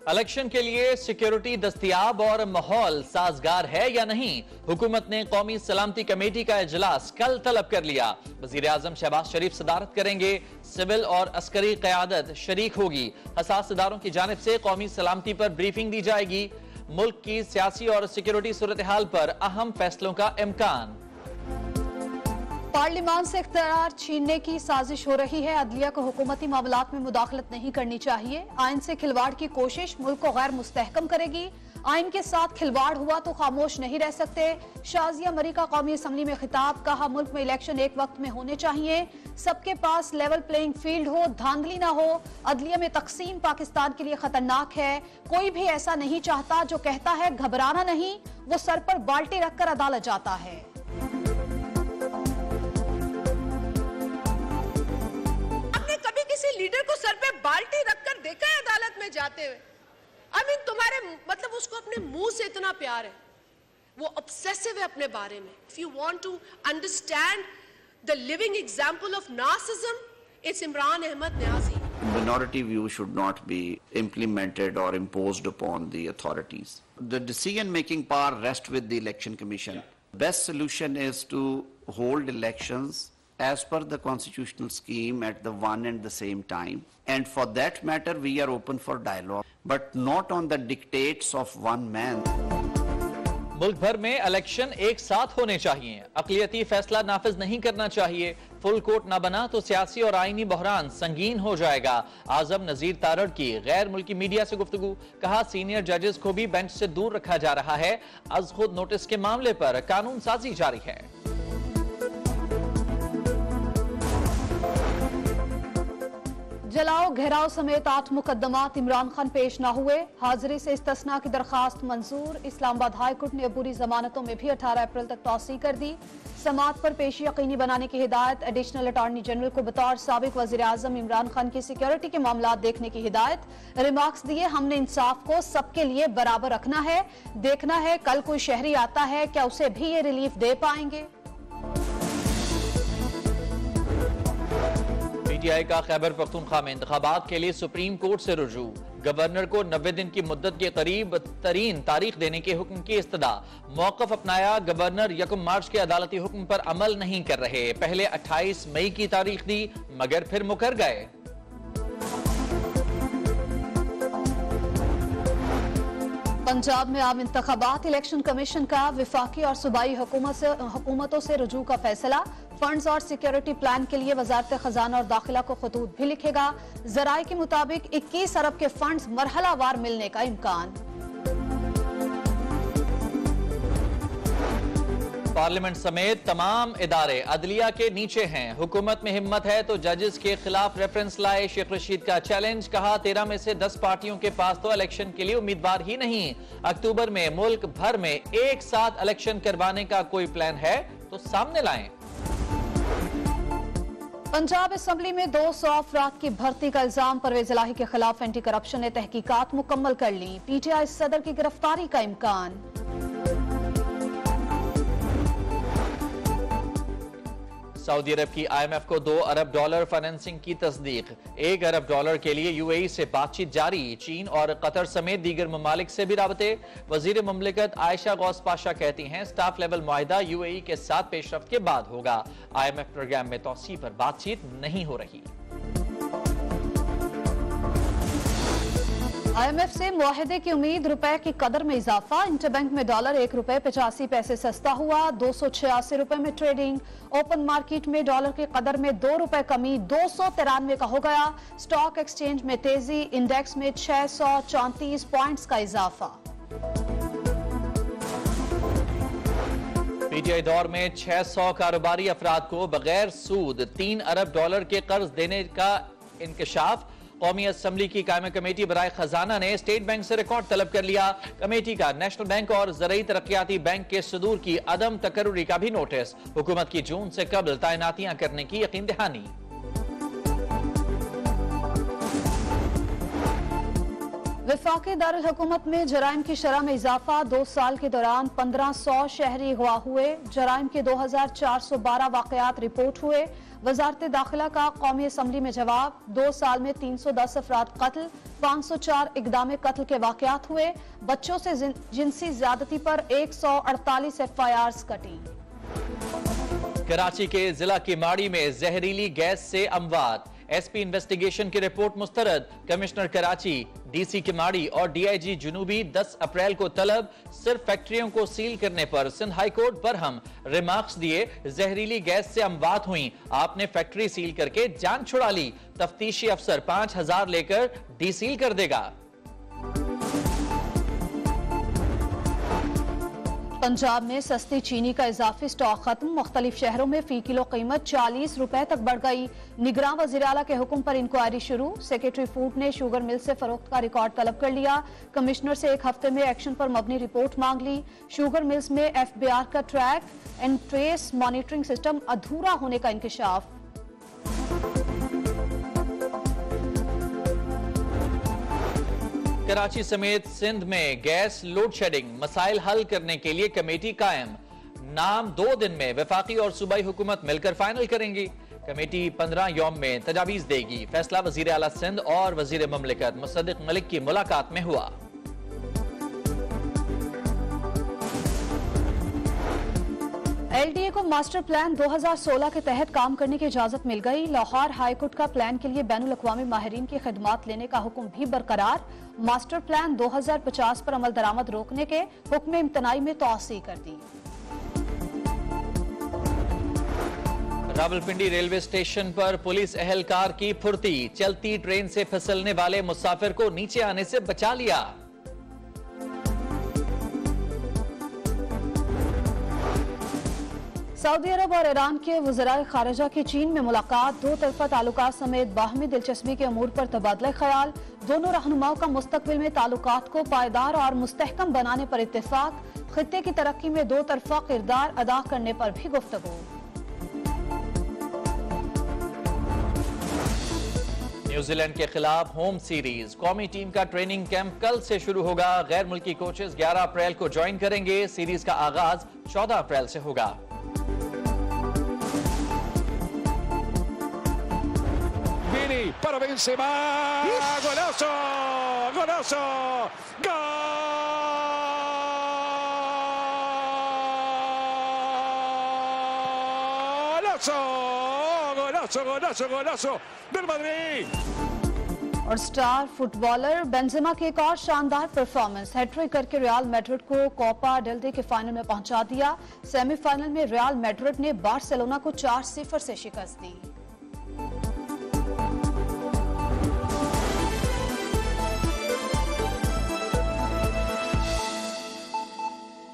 Election के लिए security दस्तयाब और माहौल साजगार है या नहीं? हुकूमत ने कौमी सलामती कमेटी का इजलास कल तलब कर लिया। वजीर आजम शहबाज शरीफ सदारत करेंगे। सिविल और अस्करी क़यादत शरीक होगी। हसास इदारों की जानिब से कौमी सलामती पर ब्रीफिंग दी जाएगी। मुल्क की सियासी और सिक्योरिटी सूरत हाल पर अहम फैसलों का इम्कान। पार्लियामान से इख्तियार छीनने की साजिश हो रही है। अदलिया को हुकूमती मामलात में मुदाखलत नहीं करनी चाहिए। आइन से खिलवाड़ की कोशिश मुल्क को गैर मुस्तहकम करेगी। आइन के साथ खिलवाड़ हुआ तो खामोश नहीं रह सकते। शाजिया मरी का कौमी असम्बली में खिताब, कहा मुल्क में इलेक्शन एक वक्त में होने चाहिए। सबके पास लेवल प्लेइंग फील्ड हो, धांधली ना हो। अदलिया में तकसीम पाकिस्तान के लिए खतरनाक है। कोई भी ऐसा नहीं चाहता जो कहता है घबराना नहीं, वो सर पर बाल्टी रखकर अदालत जाता है। किसी लीडर को सर पे बाल्टी रखकर देखा है अदालत में जाते हुए? तुम्हारे मतलब उसको अपने मुंह से इतना प्यार है, वो ऑब्सेसिव है अपने बारे में। If you want to understand the living example of narcissism, it's Imran Ahmad Niazi. Minority view should not be implemented or imposed upon the authorities. The decision-making power rests with the Election Commission. Best solution is to hold elections as per the constitutional scheme at the one and the same time, and for that matter we are open for dialogue, but not on the dictates of one man. मुल्क भर में election एक साथ होने चाहिए। अक़लियती फैसला नाफिज नहीं करना चाहिए। फुल कोर्ट ना बना तो सियासी और आईनी बहरान संगीन हो जाएगा। आजम नजीर तारड़ की गैर मुल्की मीडिया से गुफ्तगू, कहा सीनियर जजेस को भी बेंच से दूर रखा जा रहा है। अज खुद नोटिस के मामले पर कानून साजी जारी है। जलाओ घेराव समेत 8 मुकदमात इमरान खान पेश न हुए। हाजिरी से इस्तिस्ना की दरखास्त मंजूर। इस्लामाबाद हाई कोर्ट ने अबूरी जमानतों में भी 18 अप्रैल तक तौसी कर दी। समाअत पर पेशी यकीनी बनाने की हिदायत। एडिशनल अटॉर्नी जनरल को बतौर साबिक वजीर आजम इमरान खान की सिक्योरिटी के मामलात देखने की हिदायत। रिमार्क्स दिए, हमने इंसाफ को सबके लिए बराबर रखना है। देखना है कल कोई शहरी आता है, क्या उसे भी ये रिलीफ दे पाएंगे। पीटीआई का खैबर पख्तूनख्वा में इंतखाबात के लिए सुप्रीम कोर्ट से रुजू। गवर्नर को 90 दिन की मुद्दत के करीब तरीन तारीख देने के हुक्म की इस्तदा। मौक़िफ अपनाया, गवर्नर 1 मार्च के अदालती हुक्म पर अमल नहीं कर रहे। पहले 28 मई की तारीख दी मगर फिर मुकर गए। पंजाब में आम इंतखाबात। इलेक्शन कमीशन का विफाकी और सूबाई हुकूमतों से रुजू का फैसला। फंड्स और सिक्योरिटी प्लान के लिए वजारत खजाना और दाखिला को खतूत भी लिखेगा। जराये के मुताबिक 21 अरब के फंड्स मरहलावार मिलने का इम्कान। पार्लियामेंट समेत तमाम इदारे अदलिया के नीचे हैं। हुकूमत में हिम्मत है तो जजेस के खिलाफ रेफरेंस लाए। शेख रशीद का चैलेंज, कहा 13 में से 10 पार्टियों के पास तो इलेक्शन के लिए उम्मीदवार ही नहीं। अक्टूबर में मुल्क भर में एक साथ इलेक्शन करवाने का कोई प्लान है तो सामने लाएं। पंजाब असम्बली में 200 अफराद की भर्ती का इल्जाम। परवेज इलाही के खिलाफ एंटी करप्शन ने तहकीकात मुकम्मल कर ली। पीटीआई सदर की गिरफ्तारी का इम्कान। सऊदी अरब की IMF को $2 अरब फाइनेंसिंग की तस्दीक। $1 अरब के लिए UAE से बातचीत जारी। चीन और कतर समेत दीगर ममालिक से भी राबते। वजीर मुमलिकत आयशा गौस पाशा कहती हैं स्टाफ लेवल मुआहिदा UAE के साथ पेशरफ्त के बाद होगा। IMF प्रोग्राम में तौसी पर बातचीत नहीं हो रही। IMF से मुआहदे की उम्मीद। रुपए की कदर में इजाफा। इंटरबैंक में डॉलर $1.85 सस्ता हुआ। 286 रुपए में ट्रेडिंग। ओपन मार्केट में डॉलर की कदर में ₹2 कमी 293 का हो गया। स्टॉक एक्सचेंज में तेजी। इंडेक्स में 634 पॉइंट्स का इजाफा। पीटीआई दौर में 600 कारोबारी अफराद को बगैर सूद $3 अरब के कर्ज देने का इंकशाफ। कौमी असम्बली की कायम कमेटी बराए खजाना ने स्टेट बैंक से रिकॉर्ड तलब कर लिया। कमेटी का नेशनल बैंक और ज़राई तरक्याती बैंक के सदूर की अदम तकर्रुरी का भी नोटिस। हुकूमत की जून से कबल तैनातियां करने की यकीन दहानी। वफाकी दारुल हुकूमत में जराइम की शरह में इजाफा। 2 साल के दौरान 1500 शहरी अगवा हुए। जराइम के 2412 वाकयात रिपोर्ट हुए। वजारत दाखिला का कौमी असम्बली में जवाब, 2 साल में 310 अफराद कत्ल, 504 इक़दाम कत्ल के वाक़यात हुए। बच्चों से जिनसी ज्यादती पर 148 FIRs कटी। कराची के जिला किमाड़ी में जहरीली गैस से अमवात, SP इन्वेस्टिगेशन की report मुस्तरद। Commissioner Karachi, DC Kimadi और DIG जुनूबी 10 अप्रैल को तलब। सिर्फ फैक्ट्रियों को सील करने पर Sindh high court Barham, remarks दिए जहरीली गैस से अमवात हुई, आपने फैक्ट्री सील करके जान छुड़ा ली। तफ्तीशी अफसर 5000 लेकर डीसील कर देगा। पंजाब में सस्ती चीनी का इजाफी स्टॉक खत्म, मुख्तलिफ शहरों में फी किलो कीमत 40 रुपए तक बढ़ गई। निगरान वज़ीर आला के हुक्म पर इंक्वायरी शुरू, सेक्रेटरी फूड ने शुगर मिल से फरोख्त का रिकॉर्ड तलब कर लिया। कमिश्नर से 1 हफ्ते में एक्शन पर मबनी रिपोर्ट मांग ली। शुगर मिल्स में FBR का track and trace monitoring system अधूरा होने का इंकशाफ। कराची समेत सिंध में गैस लोड शेडिंग मसाइल हल करने के लिए कमेटी कायम, नाम 2 दिन में वफाकी और सूबाई हुकूमत मिलकर फाइनल करेंगी। कमेटी 15 यौम में तजावीज देगी। फैसला वजीर आला सिंध और वजीर ममलिकत मुसद्दिक मलिक की मुलाकात में हुआ। LDA को मास्टर प्लान 2016 के तहत काम करने की इजाजत मिल गई। लाहौर हाईकोर्ट का प्लान के लिए बैनुल अक़वामी माहिरीन की खिदमात लेने का हुक्म भी बरकरार। मास्टर प्लान 2050 पर अमल दरामद रोकने के हुक्म इम्तनाई में तौसी कर दी। रावलपिंडी रेलवे स्टेशन पर पुलिस एहलकार की फुर्ती, चलती ट्रेन से फिसलने वाले मुसाफिर को नीचे आने से बचा लिया। सऊदी अरब और ईरान के वज़राए खारिजा की चीन में मुलाकात, 2 तरफा ताल्लुकात समेत बाहमी दिलचस्पी के अमूर पर तबादला ख्याल। दोनों रहनुमाओं का मुस्तकबिल में ताल्लुकात को पायदार और मुस्तहकम बनाने पर इत्तेफाक। खित्ते की तरक्की में 2 तरफा किरदार अदा करने पर भी गुफ्तगू। न्यूजीलैंड के खिलाफ होम सीरीज, कौमी टीम का ट्रेनिंग कैंप कल से शुरू होगा। गैर मुल्की कोचेस 11 अप्रैल को ज्वाइन करेंगे। सीरीज का आगाज 14 अप्रैल से होगा। Para Benzema, golazo, golazo, golazo, golazo, golazo, golazo del Madrid। और स्टार फुटबॉलर बेंजेमा की एक और शानदार परफॉर्मेंस, हैट्रिक करके रियल मैड्रिड को कोपा डेल रे के फाइनल में पहुंचा दिया। सेमीफाइनल में रियल मैड्रिड ने बार्सिलोना को 4-0 से शिकस्त दी।